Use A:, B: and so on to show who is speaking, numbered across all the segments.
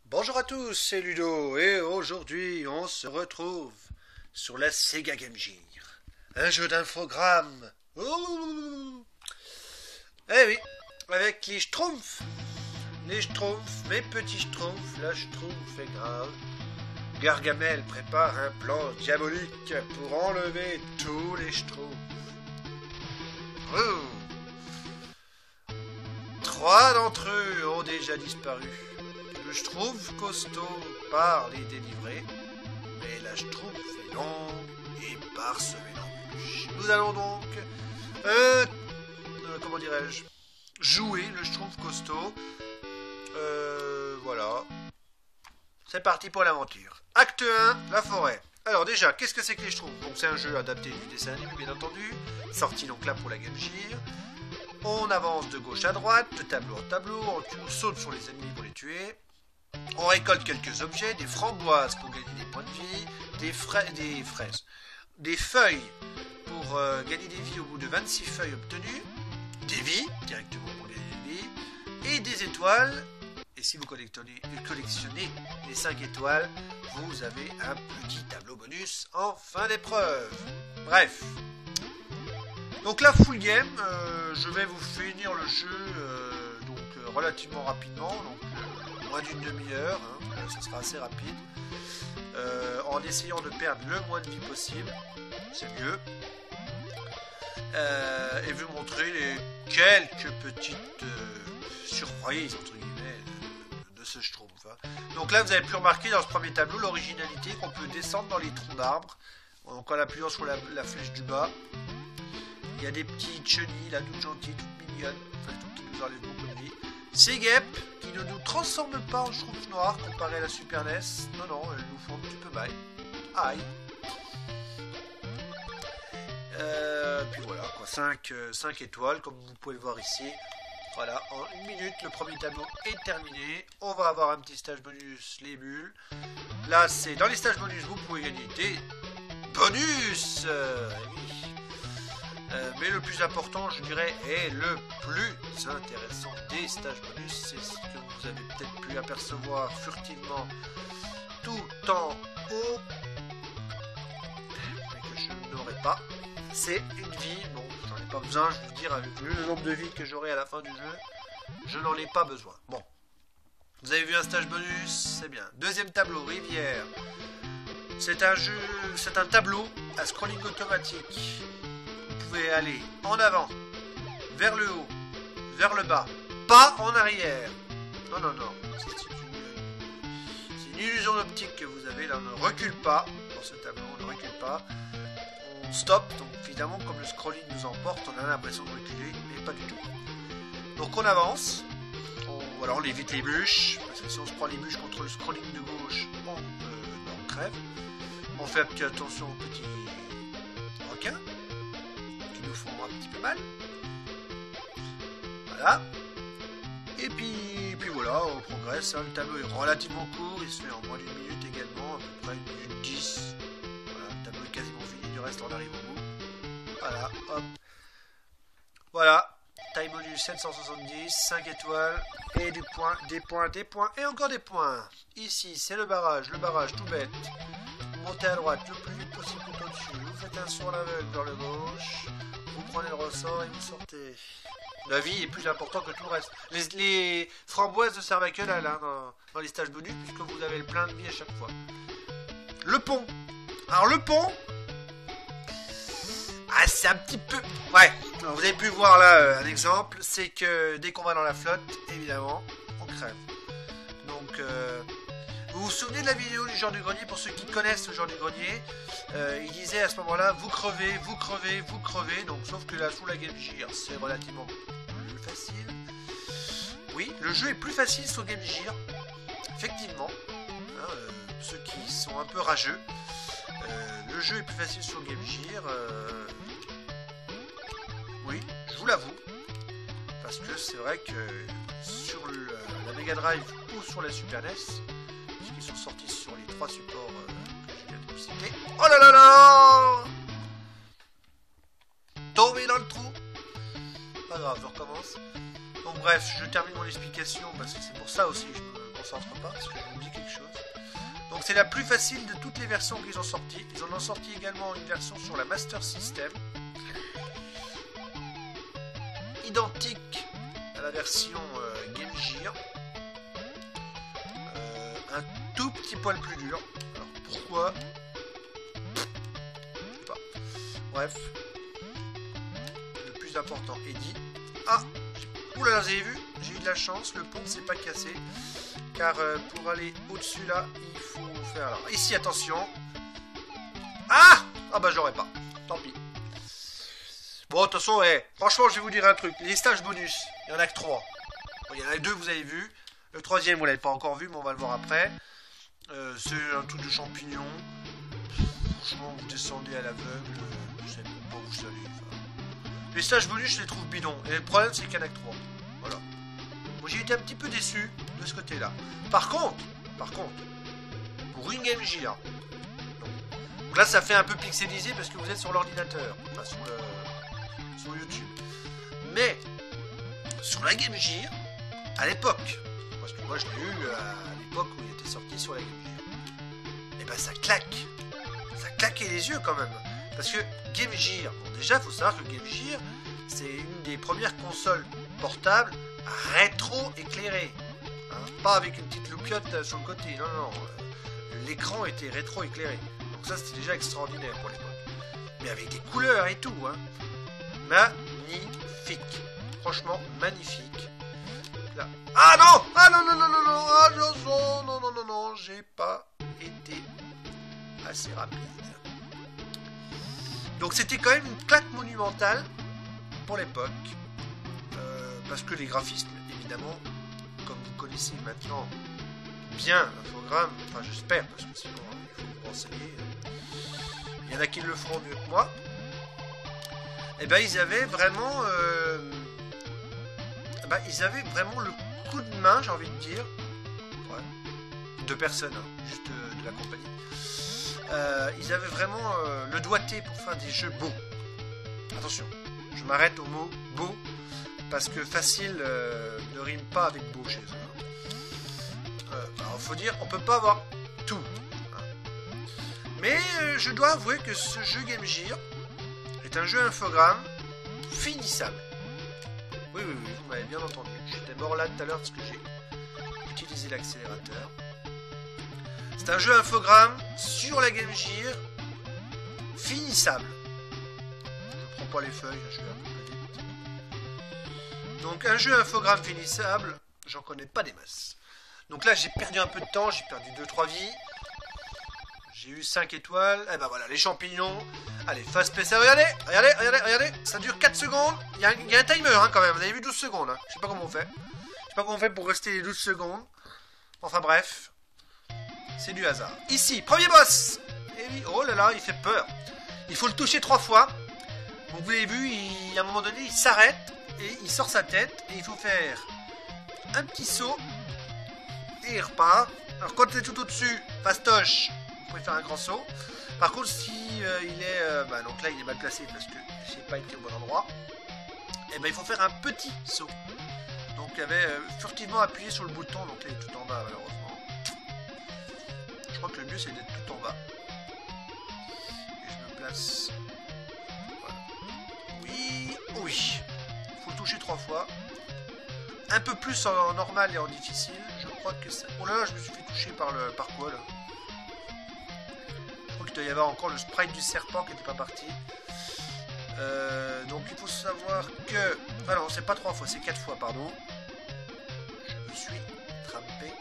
A: Bonjour à tous, c'est Ludo et aujourd'hui on se retrouve sur la Sega Game Gear. Un jeu d'infogramme. Oh, eh oui, avec les Schtroumpfs. Les Schtroumpfs, mes petits Schtroumpfs, la Schtroumpf est grave. Gargamel prépare un plan diabolique pour enlever tous les Schtroumpfs. Oh. 3 d'entre eux ont déjà disparu. Le Schtroumpf costaud part les délivrer, mais la Schtroumpf est longue et parsemée d'embûches. Nous allons donc, comment dirais-je, jouer le Schtroumpf costaud. Voilà. C'est parti pour l'aventure. Acte 1, la forêt. Alors déjà, qu'est-ce que c'est que les Schtroumpfs? Donc c'est un jeu adapté du dessin animé, bien entendu, sorti donc là pour la Game Gear. On avance de gauche à droite, de tableau en tableau, on saute sur les ennemis pour les tuer. On récolte quelques objets, des framboises pour gagner des points de vie, des fraises, des feuilles pour gagner des vies au bout de 26 feuilles obtenues, des vies directement pour gagner des vies, et des étoiles. Et si vous collectionnez les 5 étoiles, vous avez un petit tableau bonus en fin d'épreuve. Bref. Donc là, full game, je vais vous finir le jeu relativement rapidement, donc moins d'une demi-heure, hein, ça sera assez rapide, en essayant de perdre le moins de vie possible, c'est mieux, et vous montrer les quelques petites surprises, entre guillemets, de ce Schtroumpf. Hein. Donc là, vous avez pu remarquer dans ce premier tableau l'originalité qu'on peut descendre dans les troncs d'arbres, donc en appuyant sur la flèche du bas. Il y a des petites chenilles là, toutes gentilles, toutes mignonnes, qui nous enlèvent beaucoup de vie. Ces guêpes qui ne nous transforment pas en Schtroumpf noir comparé à la Super NES. Non, elles nous font un petit peu mal. Aïe. Puis voilà, quoi. 5 étoiles, comme vous pouvez le voir ici. Voilà, en 1 minute, le premier tableau est terminé. On va avoir un petit stage bonus, les bulles. Là, c'est dans les stages bonus, vous pouvez gagner des bonus. Oui. Mais le plus important, je dirais, et le plus intéressant des stages bonus, c'est ce que vous avez peut-être pu apercevoir furtivement tout en haut, mais que je n'aurai pas. C'est une vie, bon, j'en ai pas besoin, je vais vous dire, avec le nombre de vies que j'aurai à la fin du jeu, je n'en ai pas besoin. Bon, vous avez vu un stage bonus, c'est bien. Deuxième tableau, rivière. C'est un tableau à scrolling automatique. Vous pouvez aller en avant, vers le haut, vers le bas, pas en arrière. Non. C'est une illusion d'optique que vous avez là. On ne recule pas dans ce tableau, on ne recule pas. On stoppe, donc évidemment, comme le scrolling nous emporte, on a l'impression de reculer, mais pas du tout. Donc on avance, on évite les bûches, parce que si on se prend les bûches contre le scrolling de gauche, on crève. On fait un petit attention aux petits requins. Nous font un petit peu mal. Voilà. Et puis voilà, on progresse. Hein. Le tableau est relativement court, il se fait en moins d'une minute également, à peu près 1 minute 10. Voilà, le tableau est quasiment fini, du reste on arrive au bout. Voilà, hop. Voilà, taille bonus 770, 5 étoiles, et des points, et encore des points. Ici, c'est le barrage tout bête. Vous montez à droite le plus vite possible tout au-dessus. Vous faites un saut à l'aveugle vers le gauche. Vous prenez le ressort et vous sortez. La vie est plus importante que tout le reste. Les framboises ne servent à que dalle hein, dans les stages bonus, puisque vous avez le plein de vie à chaque fois. Le pont. Alors le pont, c'est un petit peu... Ouais, alors, vous avez pu voir là un exemple, c'est que dès qu'on va dans la flotte, évidemment, on crève. Donc... Vous vous souvenez de la vidéo du genre du grenier? Pour ceux qui connaissent le genre du grenier, il disait à ce moment-là, vous crevez, donc sauf que là, sous la Game Gear, c'est relativement plus facile. Oui, le jeu est plus facile sur Game Gear, effectivement. Hein, ceux qui sont un peu rageux, le jeu est plus facile sur Game Gear. Oui, je vous l'avoue, parce que c'est vrai que sur la Mega Drive ou sur la Super NES, qui sont sortis sur les 3 supports que je viens de vous citer. Oh là là là! Tombé dans le trou! Pas grave, je recommence. Donc bref, je termine mon explication parce que c'est pour ça aussi que je me me concentre pas parce que je me dis quelque chose. Donc c'est la plus facile de toutes les versions qu'ils ont sorties. Ils en ont sorti également une version sur la Master System. Identique à la version Game Gear. Un tout petit poil plus dur. Alors pourquoi? Je sais pas. Bref. Le plus important est dit. Ah! Oula, vous avez vu? J'ai eu de la chance, le pont s'est pas cassé. Car pour aller au-dessus là, il faut faire... Alors ici, attention. Ah! Ah bah j'aurais pas. Tant pis. Bon, de toute façon, franchement, je vais vous dire un truc. Les stages bonus, il y en a que 3. Bon, il y en a 2, vous avez vu. Le 3e, vous l'avez pas encore vu, mais on va le voir après. C'est un truc de champignons. Franchement, vous descendez à l'aveugle. Je sais même pas où ça allait. Les stages bonus, je les trouve bidons. Et le problème, c'est qu'il y en a que 3. Voilà. Moi, j'ai été un petit peu déçu de ce côté-là. Par contre, pour une Game Gear, donc là, ça fait un peu pixelisé parce que vous êtes sur l'ordinateur, enfin sur YouTube. Mais sur la Game Gear, à l'époque, parce que moi, je l'ai eu à l'époque où il était sorti sur la Game Gear, et ben ça claque. Ça claquait les yeux quand même. Parce que Game Gear, bon déjà, il faut savoir que Game Gear, c'est une des premières consoles portables rétro-éclairées. Hein, pas avec une petite loupiote sur le côté, non, non. L'écran était rétro-éclairé. Donc ça, c'était déjà extraordinaire pour l'époque. Mais avec des couleurs et tout, hein. Magnifique. Franchement, magnifique. Là. Ah non! Ah non, non, non, non, non! Ah, non, non, non, non, j'ai pas été assez rapide. Donc c'était quand même une claque monumentale pour l'époque. Parce que les graphismes, évidemment, comme vous connaissez maintenant bien l'infogramme, enfin j'espère, parce que sinon il faut vous renseigner. Il y en a qui le feront mieux que moi. Et ben ils avaient vraiment le coup de main, j'ai envie de dire. Ouais. 2 personnes, hein, juste de la compagnie. Ils avaient vraiment le doigté pour faire des jeux beaux. Attention, je m'arrête au mot beau parce que facile ne rime pas avec beau chez eux. Alors faut dire, on peut pas avoir tout. Hein. Mais je dois avouer que ce jeu Game Gear est un jeu infogramme finissable. Oui, oui, oui, vous m'avez bien entendu. J'étais mort là tout à l'heure parce que j'ai utilisé l'accélérateur. C'est un jeu infogramme sur la Game Gear finissable. Je prends pas les feuilles, je vais un peu plus vite. Donc un jeu infogramme finissable, j'en connais pas des masses. Donc là j'ai perdu un peu de temps, j'ai perdu 2-3 vies. J'ai eu 5 étoiles. Et ben voilà, les champignons. Allez, phase spéciale. Regardez, regardez, regardez, regardez. Ça dure 4 secondes. Il y a un timer hein, quand même. Vous avez vu 12 secondes. Hein. Je sais pas comment on fait. Je sais pas comment on fait pour rester les 12 secondes. Enfin bref. C'est du hasard. Ici, premier boss. Et oui, oh là là, il fait peur. Il faut le toucher 3 fois. Donc vous l'avez vu, à un moment donné, il s'arrête. Et il sort sa tête. Et il faut faire un petit saut. Et il repart. Alors quand c'est tout au-dessus, fastoche. Vous pouvez faire un grand saut. Par contre, si il est... donc là, il est mal placé parce que j'ai pas été au bon endroit. Et ben il faut faire un petit saut. Donc il y avait furtivement appuyé sur le bouton. Donc là, il est tout en bas, malheureusement. Je crois que le mieux, c'est d'être tout en bas. Et je me place... Voilà. Oui, oui. Il faut le toucher 3 fois. Un peu plus en normal et en difficile. Je crois que ça... Oh là là, je me suis fait toucher par quoi, là? Il doit y avoir encore le sprite du serpent qui n'était pas parti. Donc il faut savoir que... Ah non, c'est pas 3 fois, c'est 4 fois, pardon. Je me suis trampé.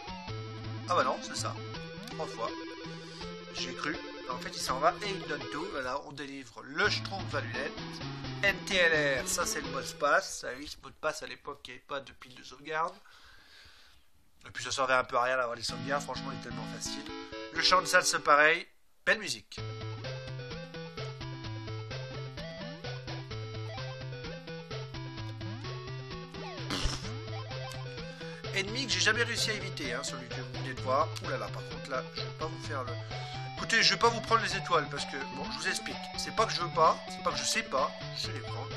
A: Ah bah non, c'est ça. 3 fois. J'ai cru. En fait, il s'en va et il donne tout. Voilà, on délivre le Schtroumpf Valulette. NTLR, ça c'est le mot de passe. Ça, oui, ce mot de passe à l'époque, il n'y avait pas de pile de sauvegarde. Et puis ça servait un peu à rien d'avoir les sauvegardes. Franchement, il est tellement facile. Le chant de salse, pareil. Belle musique. Ennemi que j'ai jamais réussi à éviter, hein, celui que vous venez de voir. Ouh là là, par contre là, je vais pas vous faire le... Écoutez, je vais pas vous prendre les étoiles parce que, bon, je vous explique. C'est pas que je veux pas, c'est pas que je sais pas, je sais les prendre.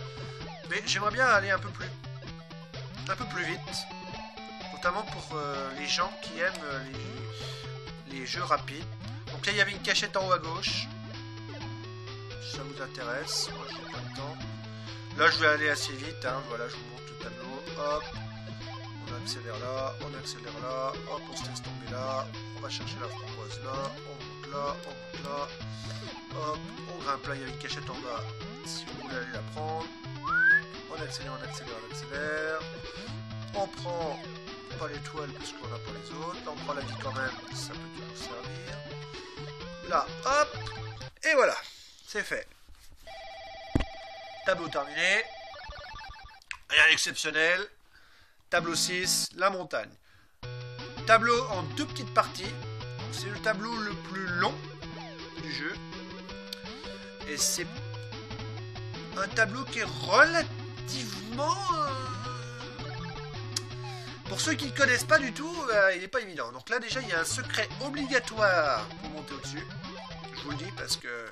A: Mais j'aimerais bien aller un peu plus vite. Faut notamment pour les gens qui aiment les jeux rapides. Donc là il y avait une cachette en haut à gauche, si ça vous intéresse. Moi j'ai pas le temps. Là je vais aller assez vite, hein. Voilà, je vous montre le tableau. Hop, on accélère là, hop, on se laisse tomber là, on va chercher la framboise là, on monte là, hop, on grimpe là, il y a une cachette en bas, si vous voulez aller la prendre. On accélère, on prend pas l'étoile parce qu'on n'a pas les autres, là on prend la vie quand même, ça peut nous servir. Là, hop, et voilà, c'est fait. Tableau terminé, rien d'exceptionnel. Tableau 6, la montagne. Tableau en 2 petites parties. C'est le tableau le plus long du jeu. Et c'est un tableau qui est relativement... Pour ceux qui ne le connaissent pas du tout, il n'est pas évident. Donc là déjà, il y a un secret obligatoire pour monter au-dessus. Je vous le dis parce que...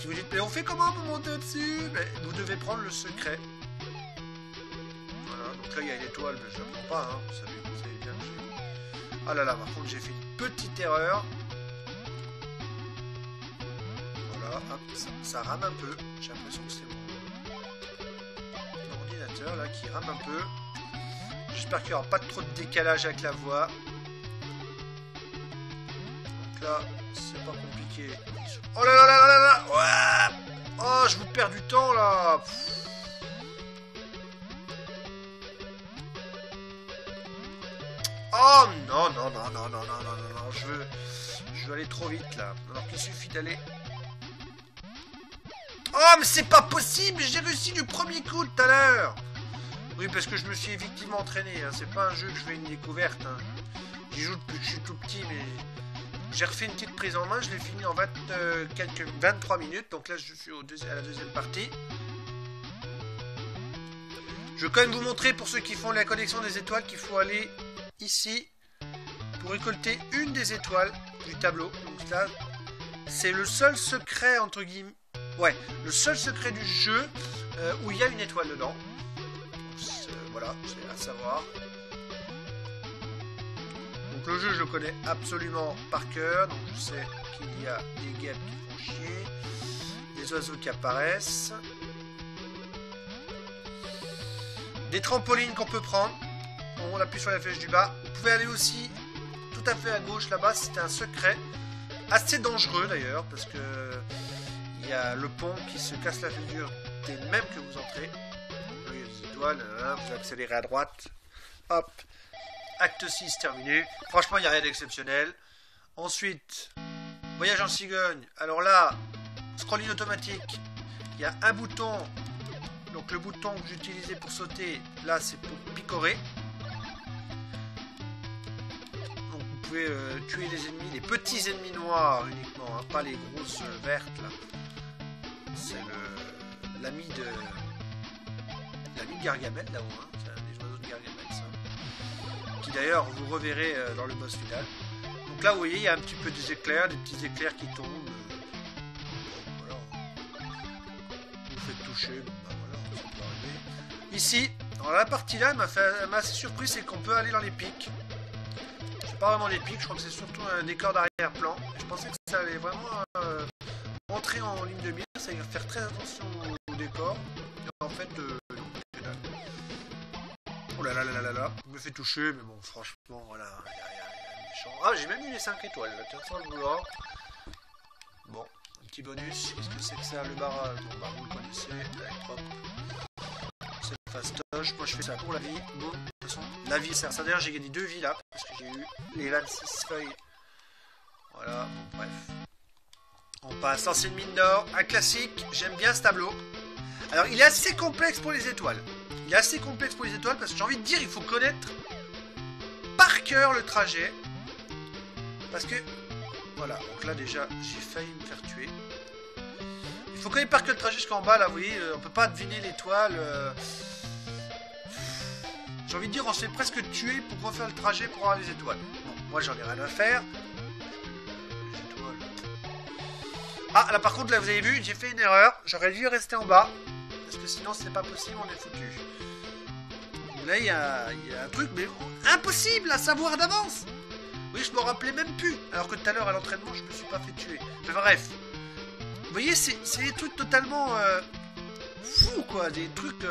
A: Si vous dites, mais on fait comment pour monter au-dessus? Vous devez prendre le secret. Donc là il y a une étoile, mais je la prends pas, hein. Vous savez bien que j'ai... Ah là là, par contre j'ai fait une petite erreur. Voilà, hop, ça rame un peu. J'ai l'impression que c'est mon ordinateur là qui rame un peu. J'espère qu'il n'y aura pas trop de décalage avec la voix. Donc là, c'est pas compliqué. Oh là là là là là, ouais. Oh, je vous perds du temps là. Oh non, je veux aller trop vite là. Alors qu'il suffit d'aller... Oh mais c'est pas possible, j'ai réussi du premier coup tout à l'heure. Oui parce que je me suis effectivement entraîné, hein. C'est pas un jeu que je fais une découverte, hein. J'y joue depuis que je suis tout petit, mais j'ai refait une petite prise en main, je l'ai fini en 23 minutes, donc là je suis à la deuxième partie. Je vais quand même vous montrer pour ceux qui font la collection des étoiles qu'il faut aller ici pour récolter une des étoiles du tableau. Donc là c'est le seul secret entre guillemets, ouais, le seul secret du jeu où il y a une étoile dedans. Voilà, c'est à savoir. Donc le jeu je le connais absolument par cœur, donc je sais qu'il y a des guêpes qui font chier, des oiseaux qui apparaissent, des trampolines qu'on peut prendre. On appuie sur la flèche du bas. Vous pouvez aller aussi tout à fait à gauche là-bas, c'était un secret assez dangereux d'ailleurs parce que il y a le pont qui se casse la figure dès même que vous entrez. Donc là il y a des étoiles, vous accélérez à droite, hop, acte 6 terminé. Franchement il n'y a rien d'exceptionnel. Ensuite, voyage en cigogne. Alors là, scrolling automatique, il y a un bouton. Donc le bouton que j'utilisais pour sauter, là c'est pour picorer. Vous pouvez tuer les ennemis, les petits ennemis noirs uniquement, hein, pas les grosses vertes là. C'est l'ami de Gargamel là-haut, hein. C'est un des oiseaux de Gargamel ça. Qui d'ailleurs vous reverrez dans le boss final. Donc là vous voyez il y a un petit peu des éclairs, des petits éclairs qui tombent. Voilà. Vous faites toucher, bah voilà, ça peut arriver. Ici, dans la partie là, elle m'a assez surpris, c'est qu'on peut aller dans les pics. Pas vraiment des pics, je crois que c'est surtout un décor d'arrière-plan. Je pensais que ça allait vraiment entrer en ligne de mire, ça allait faire très attention au décor. Et en fait, non, que dalle. Oh là là là là là, je me fais toucher, mais bon, franchement, voilà, il y a méchant. Ah, j'ai même eu les 5 étoiles, là, tiens, sans le vouloir. Bon, un petit bonus, qu'est-ce que c'est que ça, le barrage? Bon, bah, vous le connaissez, allez, hop. C'est fastoche, moi je fais ça pour la vie. Bon, de toute façon, la vie, ça d'ailleurs j'ai gagné 2 vies là, parce que j'ai eu les 26 feuilles. Voilà, bon bref. On passe l'ancienne mine d'or, un classique, j'aime bien ce tableau. Alors il est assez complexe pour les étoiles. Il est assez complexe pour les étoiles parce que j'ai envie de dire, il faut connaître par cœur le trajet. Parce que, voilà, donc là déjà j'ai failli me faire tuer. Il faut connaître par cœur le trajet jusqu'en bas, là, vous voyez, on peut pas deviner l'étoile. J'ai envie de dire, on s'est presque tué pour refaire le trajet pour avoir les étoiles. Bon, moi j'en ai rien à faire. Les étoiles. Ah, là par contre, là vous avez vu, j'ai fait une erreur. J'aurais dû rester en bas. Parce que sinon, c'est pas possible, on est foutu. Là, il y a un truc, mais impossible à savoir d'avance. Oui, je me rappelais même plus. Alors que tout à l'heure, à l'entraînement, je me suis pas fait tuer. Mais bref. Vous voyez, c'est des trucs totalement fous, quoi. Des trucs...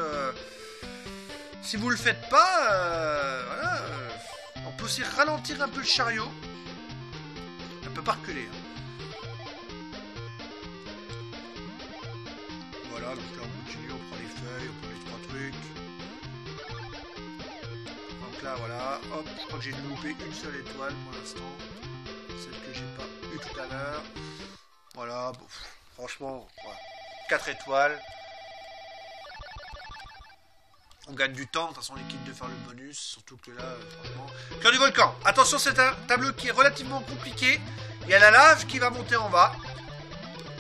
A: si vous le faites pas, voilà... on peut aussi ralentir un peu le chariot. On peut pas reculer. Hein. Voilà, donc là, on continue, on prend les feuilles, on prend les 3 trucs. Donc là, voilà, hop, je crois que j'ai dû louper une seule étoile pour l'instant. Celle que j'ai pas eu tout à l'heure. Voilà, bon, franchement, voilà. 4 étoiles. On gagne du temps, de toute façon, on quitte de faire le bonus. Surtout que là, franchement... Cœur du volcan. Attention, c'est un tableau qui est relativement compliqué. Il y a la lave qui va monter en bas.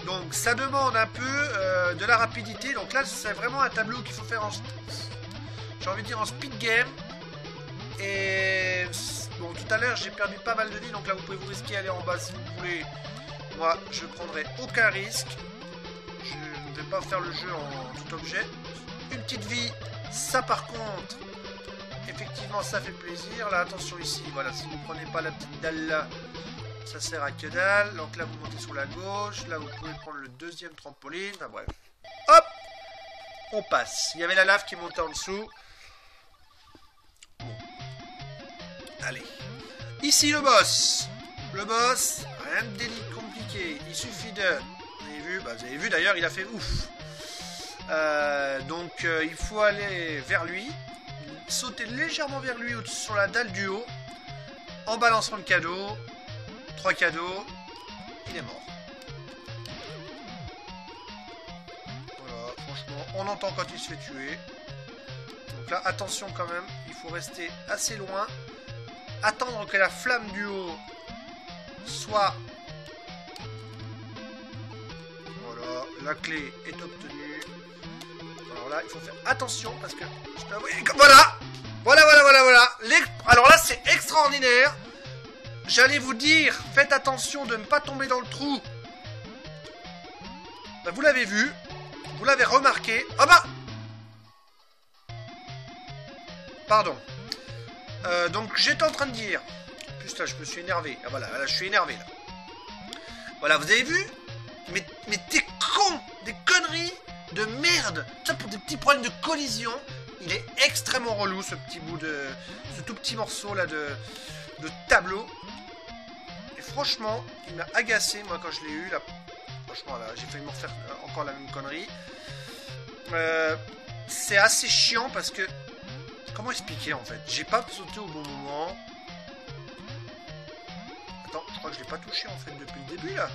A: Donc, ça demande un peu de la rapidité. Donc là, c'est vraiment un tableau qu'il faut faire en... j'ai envie de dire en speed game. Et... bon, tout à l'heure, j'ai perdu pas mal de vie. Donc là, vous pouvez vous risquer d'aller en bas si vous voulez. Moi, je prendrai aucun risque. Je ne vais pas faire le jeu en tout objet. Une petite vie... ça par contre, effectivement ça fait plaisir. Là attention ici, voilà, si vous prenez pas la petite dalle là, ça sert à que dalle. Donc là vous montez sur la gauche, là vous pouvez prendre le deuxième trampoline, enfin bref. Hop, on passe. Il y avait la lave qui montait en dessous. Bon. Allez. Ici le boss. Le boss, rien de délit compliqué. Il suffit de... vous avez vu, bah, vous avez vu d'ailleurs, il a fait ouf. Donc il faut aller vers lui, sauter légèrement vers lui sur la dalle du haut, en balançant le cadeau. 3 cadeaux, il est mort. Voilà, franchement, on entend quand il se fait tuer. Donc là, attention quand même, il faut rester assez loin, attendre que la flamme du haut soit... voilà, la clé est obtenue. Alors là, il faut faire attention parce que... voilà. Alors là, c'est extraordinaire. J'allais vous dire, faites attention de ne pas tomber dans le trou. Ben, vous l'avez vu. Vous l'avez remarqué. Ah bah pardon. Donc, j'étais en train de dire... putain, je me suis énervé. Ah voilà, là, je suis énervé. Là. Voilà, vous avez vu? Mais t'es con. Des conneries de merde. Ça pour des petits problèmes de collision. Il est extrêmement relou ce petit bout de... ce tout petit morceau là de tableau. Et franchement, il m'a agacé moi quand je l'ai eu là. Franchement là, j'ai failli me refaire encore la même connerie. C'est assez chiant parce que... comment expliquer en fait? J'ai pas sauté au bon moment. Attends, je crois que je l'ai pas touché en fait depuis le début là.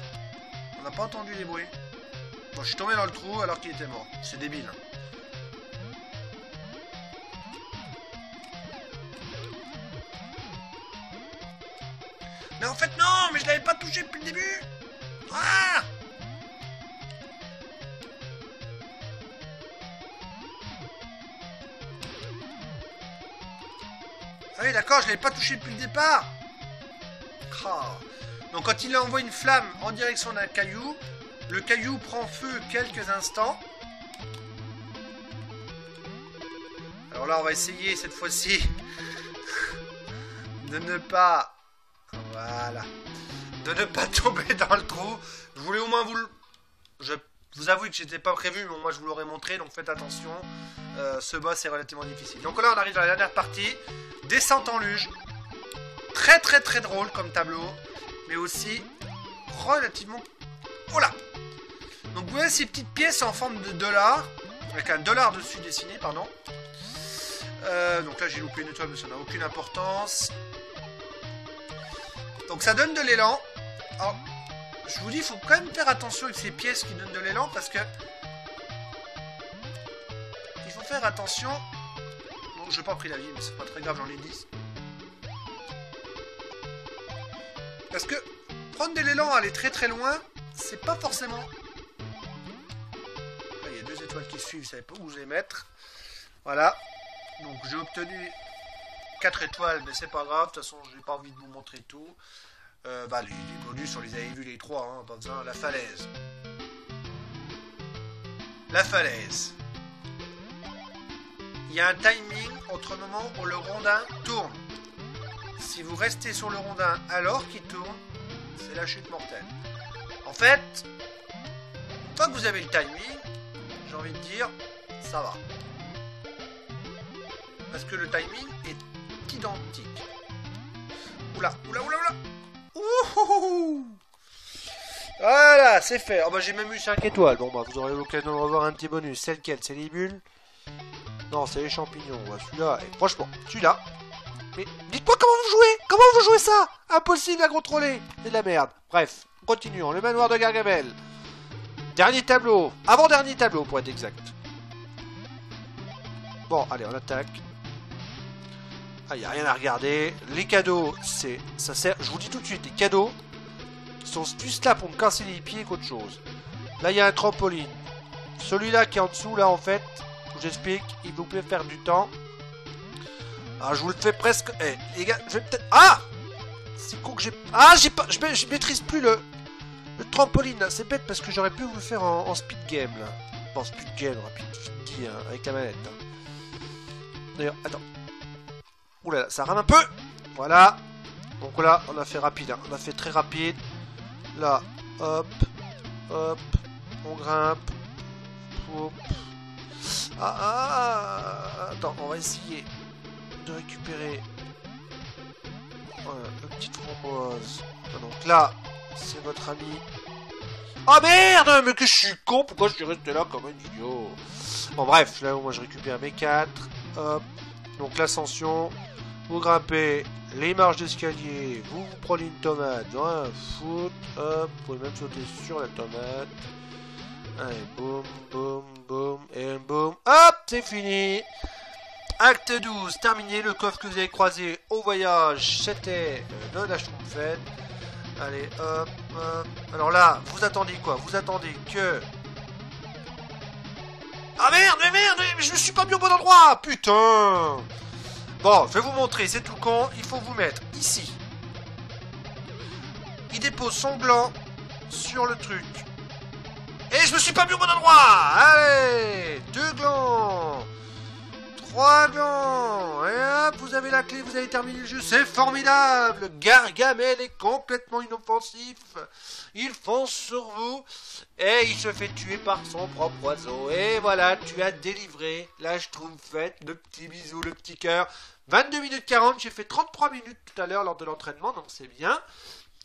A: On n'a pas entendu les bruits. Bon, je suis tombé dans le trou alors qu'il était mort. C'est débile. Mais en fait, non! Mais je l'avais pas touché depuis le début! Ah! Ah oui, d'accord, je l'avais pas touché depuis le départ! Ah. Donc quand il envoie une flamme en direction d'un caillou, le caillou prend feu quelques instants. Alors là, on va essayer cette fois-ci de ne pas... voilà. De ne pas tomber dans le trou. Je voulais au moins vous... je vous avoue que j'étais pas prévu, mais moi je vous l'aurais montré, donc faites attention. Ce boss est relativement difficile. Donc là, on arrive dans la dernière partie. Descente en luge. Très très très drôle comme tableau. Mais aussi relativement... oh là! Donc vous voyez ces petites pièces en forme de dollar. Avec un dollar dessus dessiné, pardon. Donc là j'ai loupé une étoile, mais ça n'a aucune importance. Donc ça donne de l'élan. Alors, je vous dis, il faut quand même faire attention avec ces pièces qui donnent de l'élan parce que... il faut faire attention. Bon, je n'ai pas pris la vie, mais c'est pas très grave, j'en ai 10. Parce que prendre de l'élan, aller très très loin, c'est pas forcément... là, il y a 2 étoiles qui suivent, vous savez pas où vous les mettre. Voilà. Donc j'ai obtenu 4 étoiles, mais c'est pas grave, de toute façon j'ai pas envie de vous montrer tout. Bah les bonus, on les avait vus les 3, hein, pas besoin. La falaise. La falaise. il y a un timing entre le moment où le rondin tourne. Si vous restez sur le rondin alors qu'il tourne, c'est la chute mortelle. En fait, une fois que vous avez le timing, j'ai envie de dire, ça va. Parce que le timing est identique. Oula, oula, oula, oula. Ouhouhou. Voilà, c'est fait. Oh bah j'ai même eu 5 étoiles. Bon bah vous aurez l'occasion de revoir un petit bonus. C'est lequel? C'est les bulles? Non, c'est les champignons. Bah, celui-là, et franchement, celui-là. Mais dites-moi comment vous jouez? Comment vous jouez ça? Impossible à contrôler. C'est de la merde. Bref, continuons. Le manoir de Gargamel. Dernier tableau. Avant-dernier tableau pour être exact. Bon, allez, on attaque. Ah, il n'y a rien à regarder. Les cadeaux, ça sert. Je vous dis tout de suite, les cadeaux sont plus là pour me casser les pieds qu'autre chose. Là, il y a un trampoline. Celui-là qui est en dessous, là, en fait, je vous explique, il vous plaît faire du temps. Alors, je vous le fais presque. Eh, les gars, je vais peut-être. Ah! C'est con que j'ai. Ah, j'ai pas. Je maîtrise plus le trampoline, là. C'est bête parce que j'aurais pu vous le faire en speed game, là. Bon, speed game, rapide, hein, avec la manette. Hein. D'ailleurs, attends. Oula, ça rame un peu. Voilà. Donc là, on a fait rapide. Hein. On a fait très rapide. Là, hop, hop, on grimpe. Hop. Attends, on va essayer de récupérer la petite framboise. Donc là, c'est votre ami. Oh merde, mais que je suis con. Pourquoi je suis resté là comme un idiot? Bon bref, là moi je récupère mes 4. Hop. Donc l'ascension. Vous grimpez les marches d'escalier, vous prenez une tomate dans un foot, hop, vous pouvez même sauter sur la tomate. Allez, boum, boum, boum, et boum, hop, c'est fini. Acte 12, terminé, le coffre que vous avez croisé au voyage, c'était de la Schtroumpfette. Allez, hop, hop. Alors là, vous attendez quoi? Vous attendez que... Ah merde, mais je me suis pas mis au bon endroit, putain. Bon, je vais vous montrer, c'est tout con, il faut vous mettre ici. Il dépose son gland sur le truc. Et je me suis pas mis au bon endroit. Allez, 2 glands, 3 glands. Et hop, vous avez la clé, vous avez terminé le jeu, c'est formidable. Gargamel est complètement inoffensif. Il fonce sur vous et il se fait tuer par son propre oiseau. Et voilà, tu as délivré la Schtroumpfette. Le petit bisou, le petit cœur. 22 minutes 40, j'ai fait 33 minutes tout à l'heure lors de l'entraînement, donc c'est bien.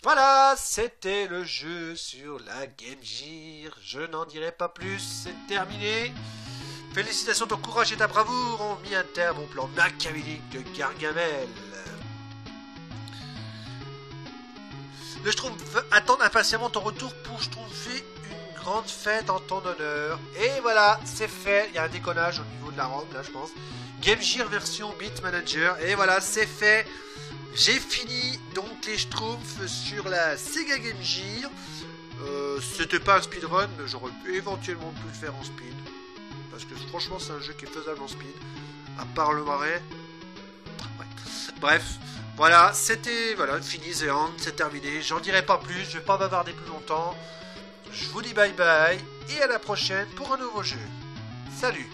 A: Voilà, c'était le jeu sur la Game Gear. Je n'en dirai pas plus, c'est terminé. Félicitations, ton courage et ta bravoure ont mis un terme au plan machiavélique de Gargamel. Le Schtroumpf attend impatiemment ton retour pour Schtroumpfer une grande fête en ton honneur. Et voilà, c'est fait. Il y a un déconnage au niveau de la ROM, là, je pense. Game Gear version Beat Manager. Et voilà, c'est fait. J'ai fini donc les Schtroumpfs sur la Sega Game Gear. C'était pas un speedrun, mais j'aurais éventuellement pu le faire en speed. Parce que franchement, c'est un jeu qui est faisable en speed. À part le marais. Ouais. Bref. Voilà, c'était fini The Hand, c'est terminé. J'en dirai pas plus, je vais pas bavarder plus longtemps. Je vous dis bye bye et à la prochaine pour un nouveau jeu. Salut!